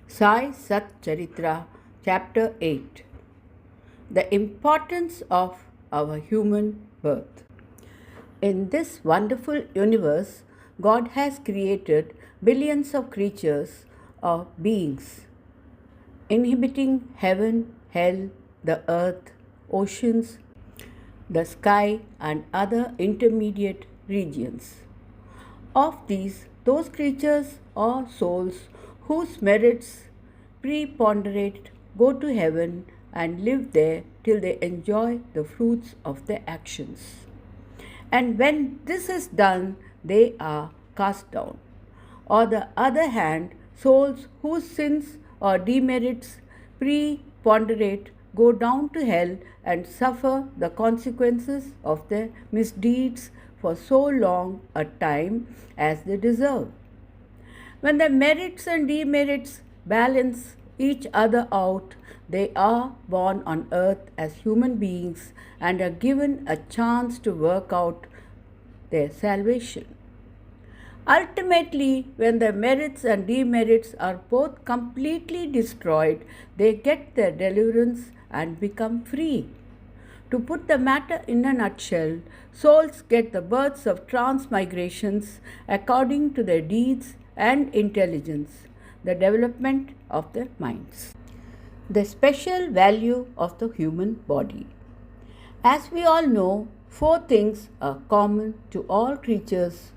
Sai Sat Charitra, Chapter 8. The Importance of our Human Birth. In this wonderful universe, God has created billions of creatures or beings, inhabiting heaven, hell, the earth, oceans, the sky, and other intermediate regions. Of these, those creatures or souls whose merits preponderate go to heaven and live there till they enjoy the fruits of their actions. And when this is done, they are cast down. On the other hand, souls whose sins or demerits preponderate go down to hell and suffer the consequences of their misdeeds for so long a time as they deserve. When the merits and demerits balance each other out, they are born on earth as human beings and are given a chance to work out their salvation. Ultimately, when the merits and demerits are both completely destroyed, they get their deliverance and become free. To put the matter in a nutshell, souls get the births of transmigrations according to their deeds and intelligence, the development of their minds. The special value of the human body. As we all know, four things are common to all creatures,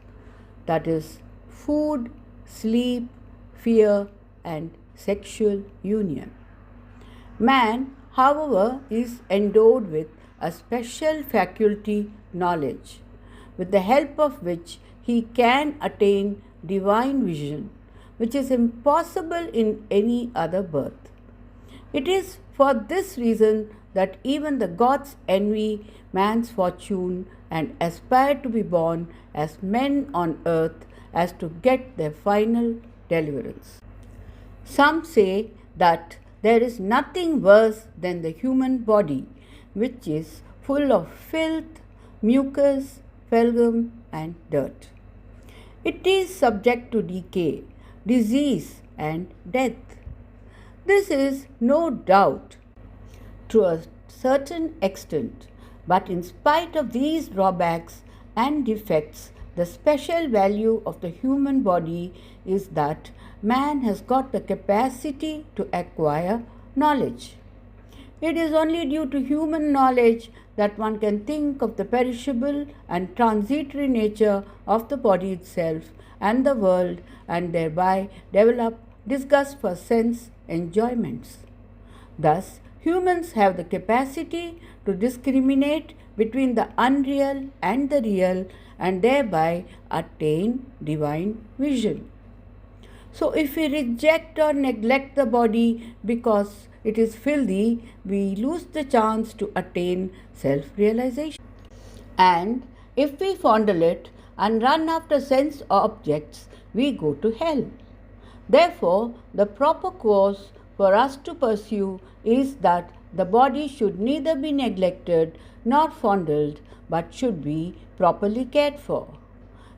that is, food, sleep, fear, and sexual union. Man, however, is endowed with a special faculty, knowledge, with the help of which he can attain divine vision, which is impossible in any other birth. It is for this reason that even the gods envy man's fortune and aspire to be born as men on earth as to get their final deliverance. Some say that there is nothing worse than the human body, which is full of filth, mucus, phlegm, and dirt. It is subject to decay, disease, and death. This is no doubt to a certain extent, but in spite of these drawbacks and defects, the special value of the human body is that man has got the capacity to acquire knowledge. It is only due to human knowledge that one can think of the perishable and transitory nature of the body itself and the world, and thereby develop disgust for sense enjoyments. Thus, humans have the capacity to discriminate between the unreal and the real and thereby attain divine vision. So, if we reject or neglect the body because it is filthy, we lose the chance to attain self-realization. And if we fondle it and run after sense objects, we go to hell. Therefore, the proper course for us to pursue is that the body should neither be neglected nor fondled, but should be properly cared for.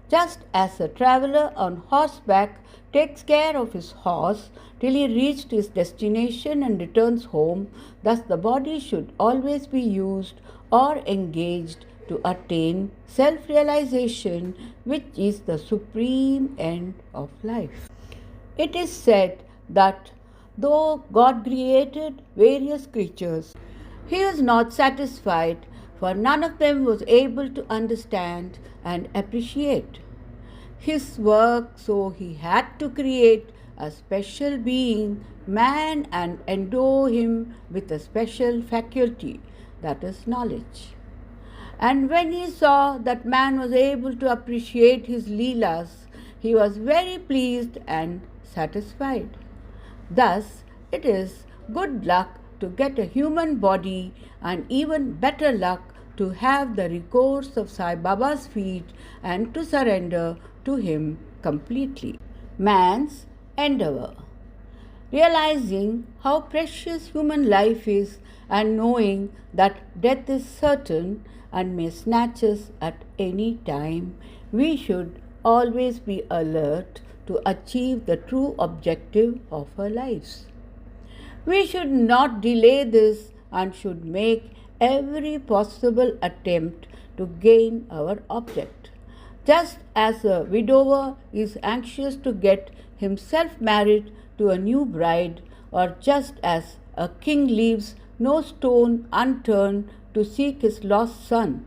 Just as a traveller on horseback takes care of his horse till he reached his destination and returns home, thus the body should always be used or engaged to attain self-realization, which is the supreme end of life. It is said that though God created various creatures, He was not satisfied, for none of them was able to understand and appreciate His work, so He had to create a special being, man, and endow him with a special faculty, that is knowledge. And when He saw that man was able to appreciate His Leelas, He was very pleased and satisfied. Thus, it is good luck to get a human body and even better luck to have the recourse of Sai Baba's feet and to surrender to him completely. Man's endeavor. Realizing how precious human life is and knowing that death is certain and may snatch us at any time, we should always be alert to achieve the true objective of our lives. We should not delay this and should make every possible attempt to gain our object. Just as a widower is anxious to get himself married to a new bride, or just as a king leaves no stone unturned to seek his lost son.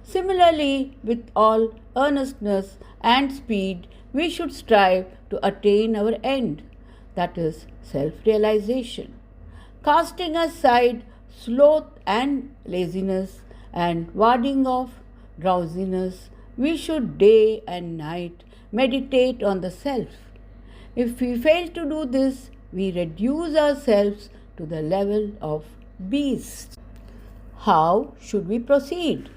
Similarly, with all earnestness and speed, we should strive to attain our end, that is, self realization. Casting aside sloth and laziness and warding off drowsiness, we should day and night meditate on the self. If we fail to do this, we reduce ourselves to the level of beasts. How should we proceed?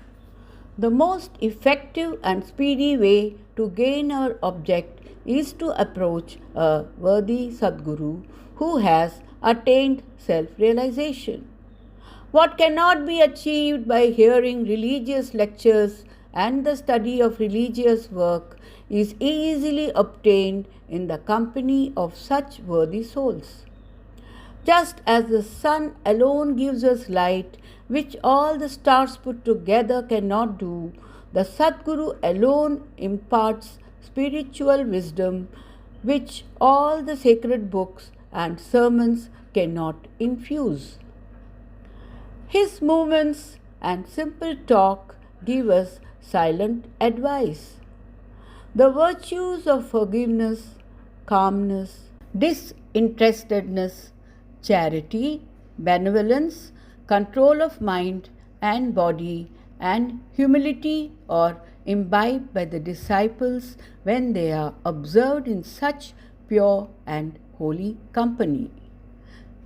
The most effective and speedy way to gain our object is to approach a worthy Sadguru who has attained self-realization. What cannot be achieved by hearing religious lectures and the study of religious work is easily obtained in the company of such worthy souls. Just as the sun alone gives us light, which all the stars put together cannot do, the Sadguru alone imparts spiritual wisdom, which all the sacred books and sermons cannot infuse. His movements and simple talk give us silent advice. The virtues of forgiveness, calmness, disinterestedness, charity, benevolence, control of mind and body, and humility are imbibed by the disciples when they are observed in such pure and holy company.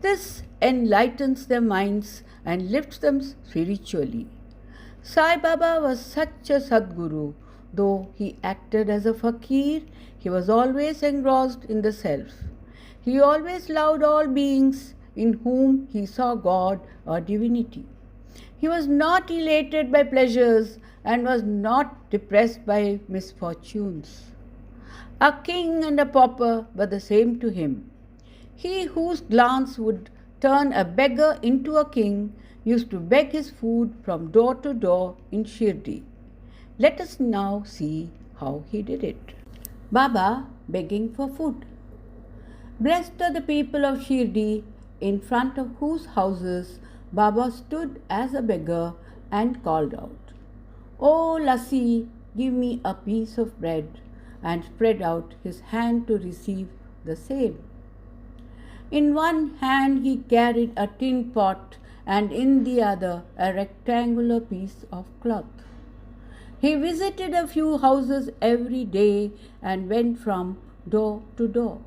This enlightens their minds and lifts them spiritually. Sai Baba was such a Sadguru. Though he acted as a fakir, he was always engrossed in the self. He always loved all beings in whom he saw God or divinity. He was not elated by pleasures and was not depressed by misfortunes. A king and a pauper were the same to him. He whose glance would turn a beggar into a king used to beg his food from door to door in Shirdi. Let us now see how he did it. Baba begging for food. Blessed are the people of Shirdi, in front of whose houses Baba stood as a beggar and called out, "O Lassi, give me a piece of bread," and spread out his hand to receive the same. In one hand he carried a tin pot and in the other a rectangular piece of cloth. He visited a few houses every day and went from door to door.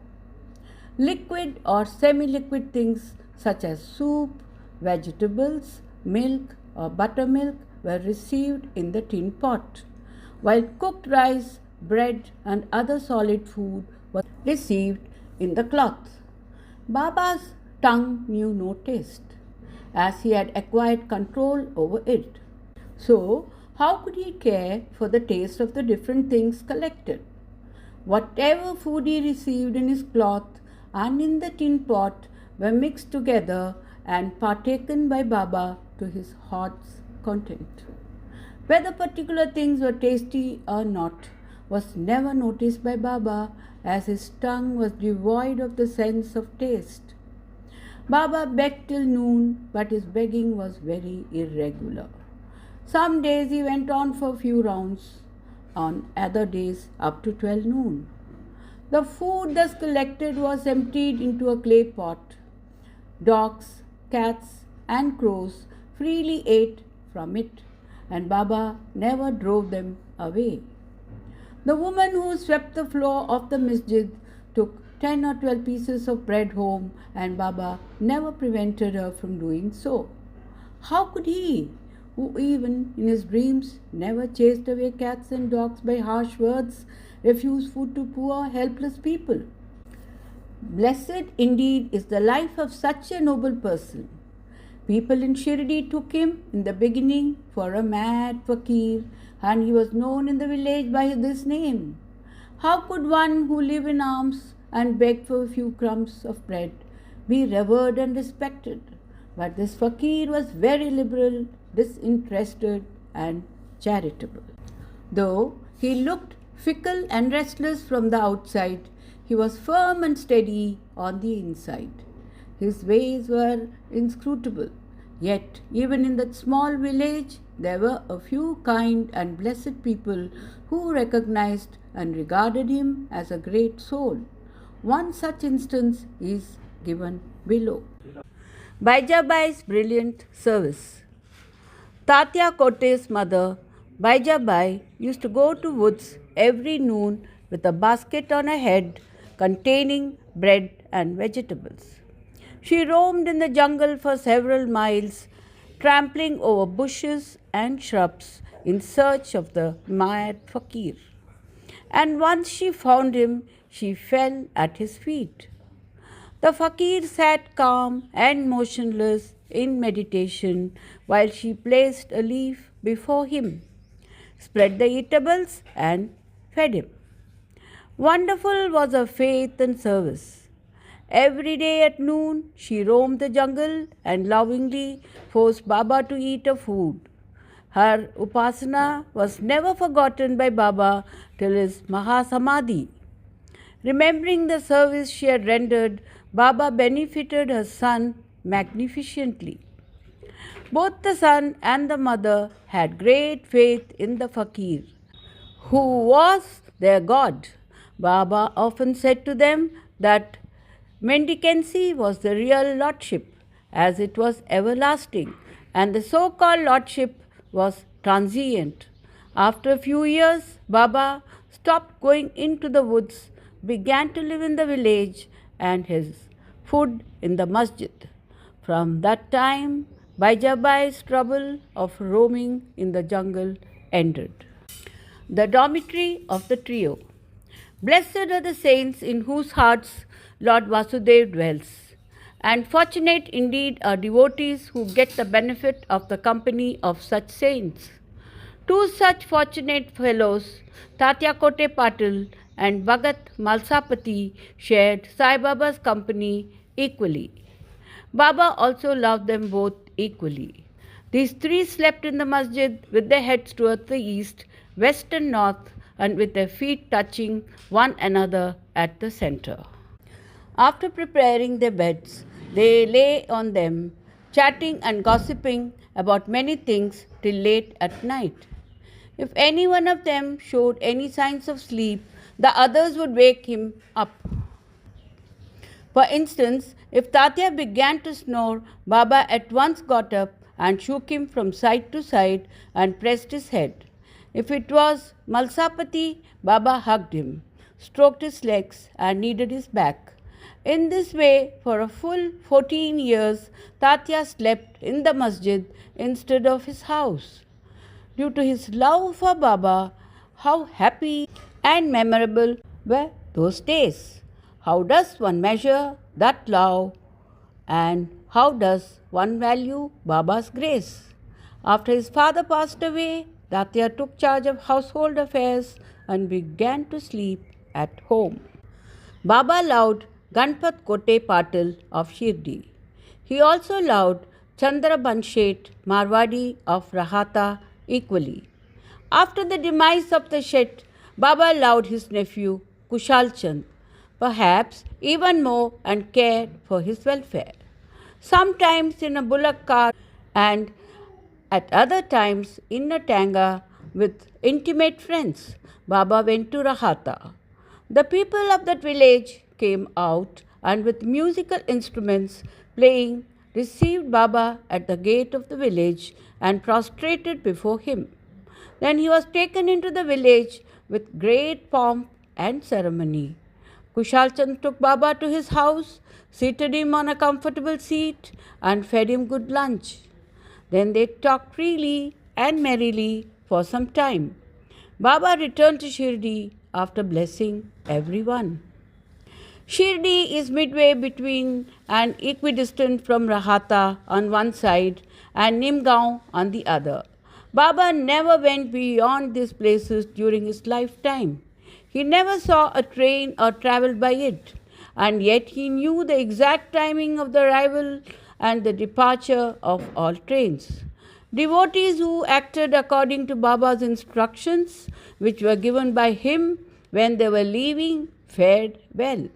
Liquid or semi-liquid things such as soup, vegetables, milk or buttermilk were received in the tin pot, while cooked rice, bread and other solid food was received in the cloth. Baba's tongue knew no taste, as he had acquired control over it. So, how could he care for the taste of the different things collected? Whatever food he received in his cloth and in the tin pot were mixed together and partaken by Baba to his heart's content. Whether particular things were tasty or not was never noticed by Baba, as his tongue was devoid of the sense of taste. Baba begged till noon, but his begging was very irregular. Some days he went on for a few rounds, on other days up to 12 noon. The food thus collected was emptied into a clay pot. Dogs, cats and crows freely ate from it, and Baba never drove them away. The woman who swept the floor of the masjid took 10 or 12 pieces of bread home, and Baba never prevented her from doing so. How could he, who even in his dreams never chased away cats and dogs by harsh words, refuse food to poor, helpless people? Blessed indeed is the life of such a noble person. People in Shirdi took him in the beginning for a mad fakir, and he was known in the village by this name. How could one who live in alms and beg for a few crumbs of bread be revered and respected? But this fakir was very liberal, disinterested, and charitable. Though he looked fickle and restless from the outside, he was firm and steady on the inside. His ways were inscrutable. Yet, even in that small village, there were a few kind and blessed people who recognized and regarded him as a great soul. One such instance is given below. Baijabai's brilliant service. Tatya Kote's mother, Baijabai, used to go to woods every noon with a basket on her head containing bread and vegetables. She roamed in the jungle for several miles, trampling over bushes and shrubs in search of the mad fakir. And once she found him, she fell at his feet. The fakir sat calm and motionless in meditation while she placed a leaf before him, spread the eatables, and fed him. Wonderful was her faith and service. Every day at noon, she roamed the jungle and lovingly forced Baba to eat her food. Her upasana was never forgotten by Baba till his Mahasamadhi. Remembering the service she had rendered, Baba benefited her son magnificently. Both the son and the mother had great faith in the fakir, who was their god. Baba often said to them that mendicancy was the real lordship, as it was everlasting, and the so-called lordship was transient. After a few years, Baba stopped going into the woods, began to live in the village, and his food in the masjid. From that time, Baijabai's trouble of roaming in the jungle ended. The dormitory of the trio. Blessed are the saints in whose hearts Lord Vasudev dwells, and fortunate indeed are devotees who get the benefit of the company of such saints. Two such fortunate fellows, Tatya Kote Patil and Bhagat Malsapati, shared Sai Baba's company equally. Baba also loved them both equally. These three slept in the masjid with their heads towards the east, west and north, and with their feet touching one another at the center. After preparing their beds, they lay on them, chatting and gossiping about many things till late at night. If any one of them showed any signs of sleep, the others would wake him up. For instance, if Tatya began to snore, Baba at once got up and shook him from side to side and pressed his head. If it was Malsapati, Baba hugged him, stroked his legs, and kneaded his back. In this way, for a full 14 years, Tatya slept in the masjid instead of his house. Due to his love for Baba, how happy and memorable were those days. How does one measure that love, and how does one value Baba's grace? After his father passed away, Tatya took charge of household affairs and began to sleep at home. Baba loved Ganpat Kote Patil of Shirdi. He also loved Chandra Banshet Marwadi of Rahata equally. After the demise of the Shet, Baba loved his nephew Kushal Chand, perhaps even more, and cared for his welfare. Sometimes in a bullock cart and at other times in a tanga with intimate friends, Baba went to Rahata. The people of that village came out and with musical instruments playing received Baba at the gate of the village and prostrated before him. Then he was taken into the village with great pomp and ceremony. Kushal Chand took Baba to his house, seated him on a comfortable seat, and fed him good lunch. Then they talked freely and merrily for some time. Baba returned to Shirdi after blessing everyone. Shirdi is midway between and equidistant from Rahata on one side and Nimgaon on the other. Baba never went beyond these places during his lifetime. He never saw a train or travelled by it, and yet he knew the exact timing of the arrival and the departure of all trains. Devotees who acted according to Baba's instructions, which were given by him when they were leaving, fared well.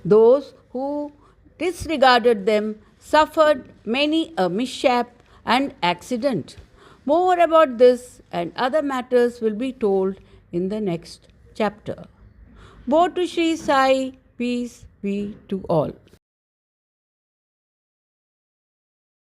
Those who disregarded them suffered many a mishap and accident. More about this and other matters will be told in the next chapter. Bo to Sri Sai, peace be to all.